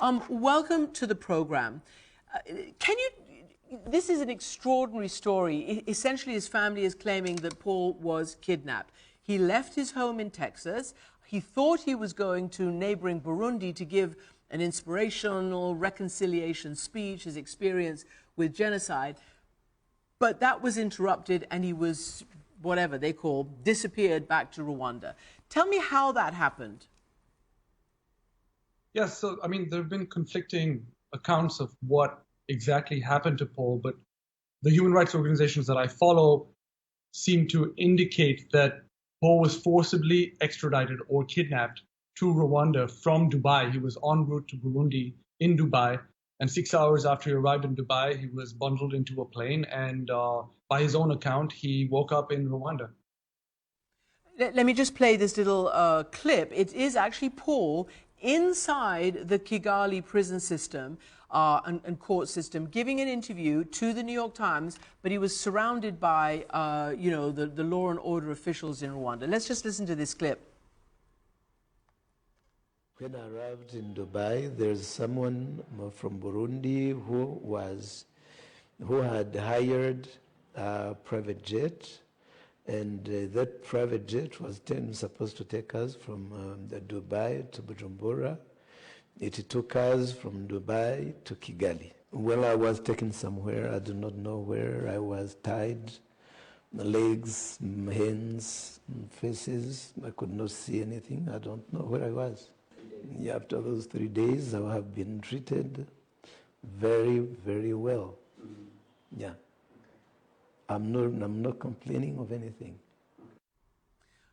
Welcome to the program. This is an extraordinary story. Essentially, his family is claiming that Paul was kidnapped. He left his home in Texas. He thought he was going to neighboring Burundi to give an inspirational reconciliation speech, his experience with genocide. But that was interrupted and he was, whatever they call, disappeared back to Rwanda. Tell me how that happened. Yes, so I mean, there have been conflicting accounts of what exactly happened to Paul, but the human rights organizations that I follow seem to indicate that Paul was forcibly extradited or kidnapped to Rwanda from Dubai. He was en route to Burundi in Dubai, and 6 hours after he arrived in Dubai, he was bundled into a plane, and by his own account, he woke up in Rwanda. Let me just play this little clip. It is actually Paul inside the Kigali prison system and court system, giving an interview to the New York Times, but he was surrounded by, the law and order officials in Rwanda. Let's just listen to this clip. When I arrived in Dubai, there's someone from Burundi who had hired a private jet, and that private jet was supposed to take us from Dubai to Bujumbura. It took us from Dubai to Kigali. Well, I was taken somewhere. I do not know where. I was tied, legs, hands, faces. I could not see anything. I don't know where I was. Yeah, after those 3 days, I have been treated very, very well. Yeah. I'm not complaining of anything.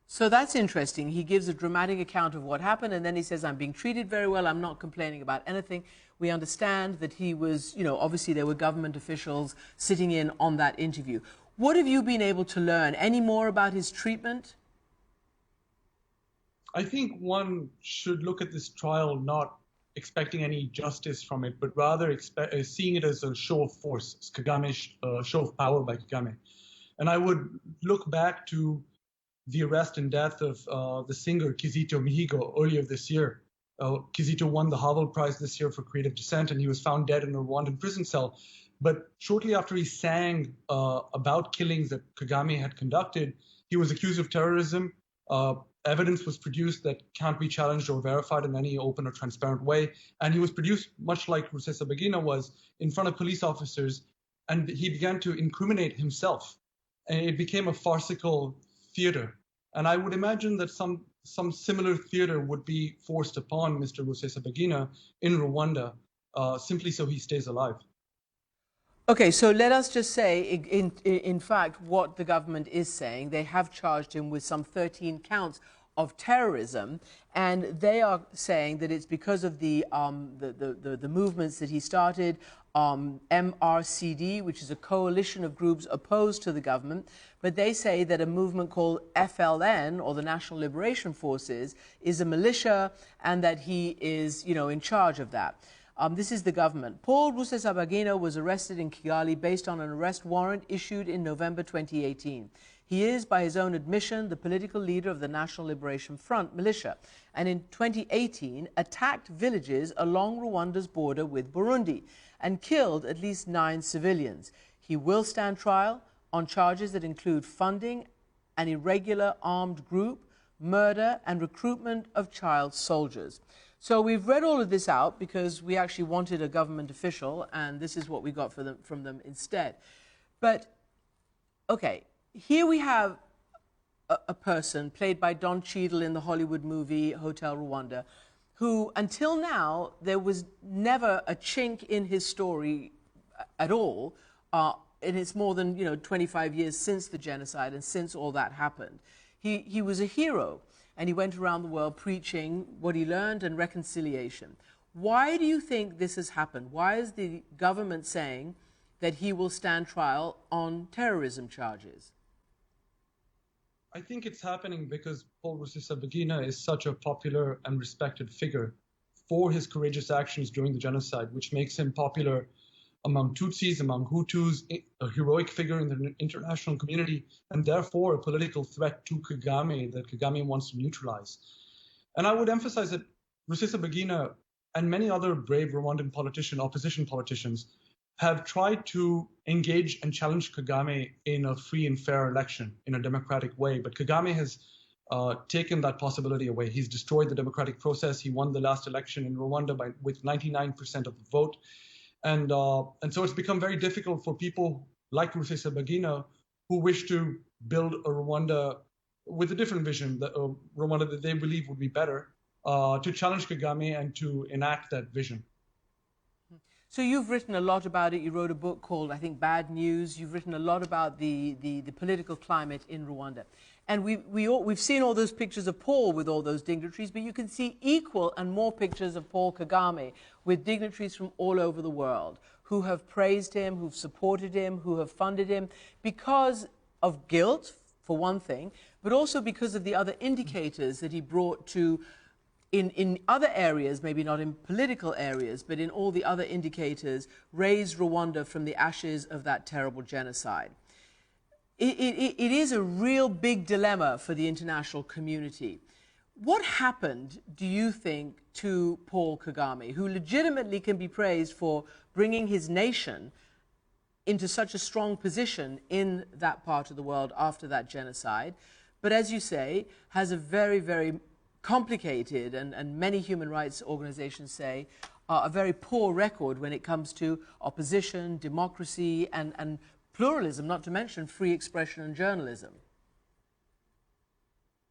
So that's interesting. He gives a dramatic account of what happened, and then he says, I'm being treated very well, I'm not complaining about anything. We understand that he was, obviously there were government officials sitting in on that interview. What have you been able to learn? Any more about his treatment? I think one should look at this trial not expecting any justice from it, but rather seeing it as a show of force, show of power by Kagame. And I would look back to the arrest and death of the singer Kizito Mihigo earlier this year. Kizito won the Havel Prize this year for creative dissent, and he was found dead in a Rwandan prison cell. But shortly after he sang about killings that Kagame had conducted, he was accused of terrorism. Evidence was produced that can't be challenged or verified in any open or transparent way. And he was produced, much like Rusesabagina was, in front of police officers, and he began to incriminate himself. And it became a farcical theater. And I would imagine that some similar theater would be forced upon Mr. Rusesabagina in Rwanda, simply so he stays alive. Okay, so let us just say, in fact, what the government is saying. They have charged him with some 13 counts of terrorism, and they are saying that it's because of the movements that he started, MRCD, which is a coalition of groups opposed to the government, but they say that a movement called FLN, or the National Liberation Forces, is a militia, and that he is, in charge of that. This is the government. Paul Rusesabagina was arrested in Kigali based on an arrest warrant issued in November 2018. He is, by his own admission, the political leader of the National Liberation Front militia, and in 2018 attacked villages along Rwanda's border with Burundi and killed at least 9 civilians. He will stand trial on charges that include funding an irregular armed group, murder, and recruitment of child soldiers. So we've read all of this out because we actually wanted a government official, and this is what we got from them instead. But, okay, here we have a person played by Don Cheadle in the Hollywood movie Hotel Rwanda, who until now there was never a chink in his story at all, and it's more than 25 years since the genocide and since all that happened. He was a hero, and he went around the world preaching what he learned and reconciliation. Why do you think this has happened? Why is the government saying that he will stand trial on terrorism charges? I think it's happening because Paul Rusesabagina is such a popular and respected figure for his courageous actions during the genocide, which makes him popular among Tutsis, among Hutus, a heroic figure in the international community, and therefore a political threat to Kagame that Kagame wants to neutralize. And I would emphasize that Rusesabagina and many other brave Rwandan opposition politicians, have tried to engage and challenge Kagame in a free and fair election in a democratic way. But Kagame has taken that possibility away. He's destroyed the democratic process. He won the last election in Rwanda with 99% of the vote. And so it's become very difficult for people like Rusesabagina who wish to build a Rwanda with a different vision, Rwanda that they believe would be better, to challenge Kagame and to enact that vision. So you've written a lot about it. You wrote a book called, I think, Bad News. You've written a lot about the political climate in Rwanda. And we've seen all those pictures of Paul with all those dignitaries, but you can see equal and more pictures of Paul Kagame with dignitaries from all over the world who have praised him, who've supported him, who have funded him because of guilt, for one thing, but also because of the other indicators that he brought to in other areas, maybe not in political areas, but in all the other indicators, raised Rwanda from the ashes of that terrible genocide. It is a real big dilemma for the international community. What happened, do you think, to Paul Kagame, who legitimately can be praised for bringing his nation into such a strong position in that part of the world after that genocide, but as you say, has a very, very complicated, and many human rights organizations say, a very poor record when it comes to opposition, democracy, and pluralism, not to mention free expression and journalism?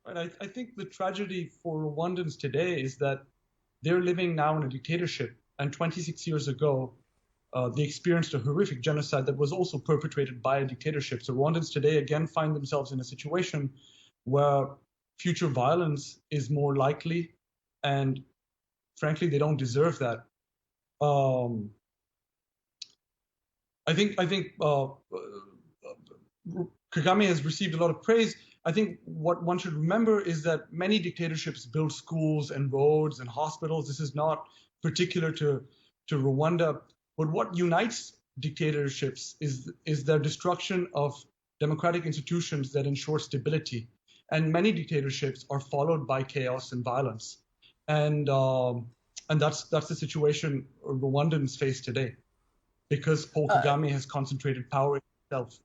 Right. I think the tragedy for Rwandans today is that they're living now in a dictatorship, and 26 years ago, they experienced a horrific genocide that was also perpetrated by a dictatorship. So Rwandans today again find themselves in a situation where future violence is more likely, and frankly, they don't deserve that. I think Kagame has received a lot of praise. I think what one should remember is that many dictatorships build schools and roads and hospitals. This is not particular to Rwanda. But what unites dictatorships is their destruction of democratic institutions that ensure stability. And many dictatorships are followed by chaos and violence. And that's the situation Rwandans face today, because Paul Kagame has concentrated power in himself.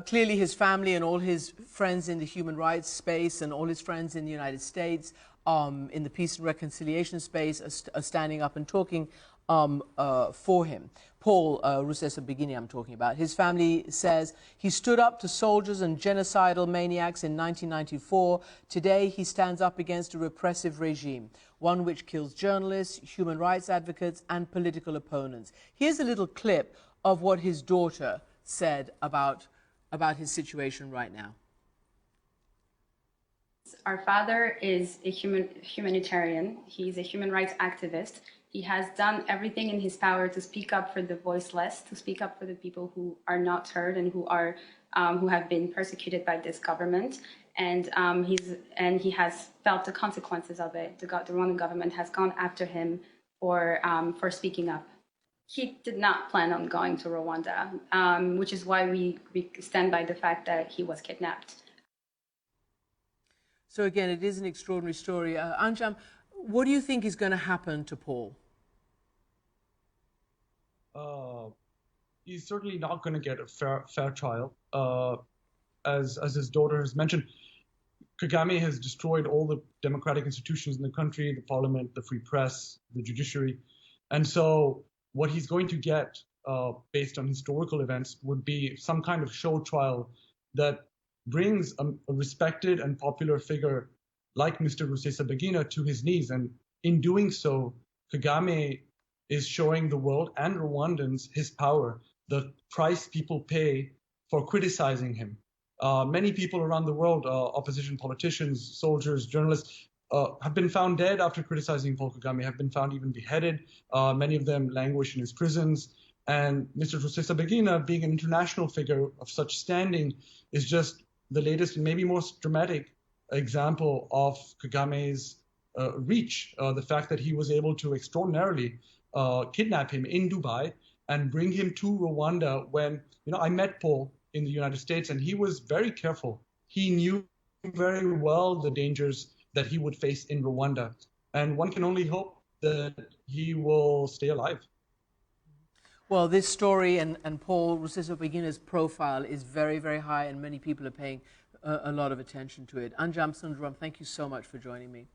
Clearly his family and all his friends in the human rights space and all his friends in the United States in the peace and reconciliation space are standing up and talking for him. Paul Rusesabagina I'm talking about. His family says he stood up to soldiers and genocidal maniacs in 1994. Today he stands up against a repressive regime, one which kills journalists, human rights advocates and political opponents. Here's a little clip of what his daughter said about his situation right now. Our father is a humanitarian. He's a human rights activist. He has done everything in his power to speak up for the voiceless, to speak up for the people who are not heard and who have been persecuted by this government. And he has felt the consequences of it. The Rwandan government has gone after him for speaking up. He did not plan on going to Rwanda, which is why we stand by the fact that he was kidnapped. So again, it is an extraordinary story. Anjam, what do you think is going to happen to Paul? He's certainly not going to get a fair trial. As his daughter has mentioned, Kagame has destroyed all the democratic institutions in the country, the parliament, the free press, the judiciary. And so what he's going to get, based on historical events, would be some kind of show trial that brings a respected and popular figure like Mr. Rusesabagina to his knees. And in doing so, Kagame is showing the world and Rwandans his power, the price people pay for criticizing him. Many people around the world, opposition politicians, soldiers, journalists, have been found dead after criticizing Paul Kagame, have been found even beheaded. Many of them languish in his prisons. And Mr. Rusesabagina, being an international figure of such standing, is just the latest and maybe most dramatic example of Kagame's reach. The fact that he was able to extraordinarily kidnap him in Dubai and bring him to Rwanda when, I met Paul in the United States, and he was very careful. He knew very well the dangers that he would face in Rwanda. and one can only hope that he will stay alive. Well, this story and Paul Rusesabagina's profile is very, very high, and many people are paying a lot of attention to it. ANJA Sundaram, thank you so much for joining me.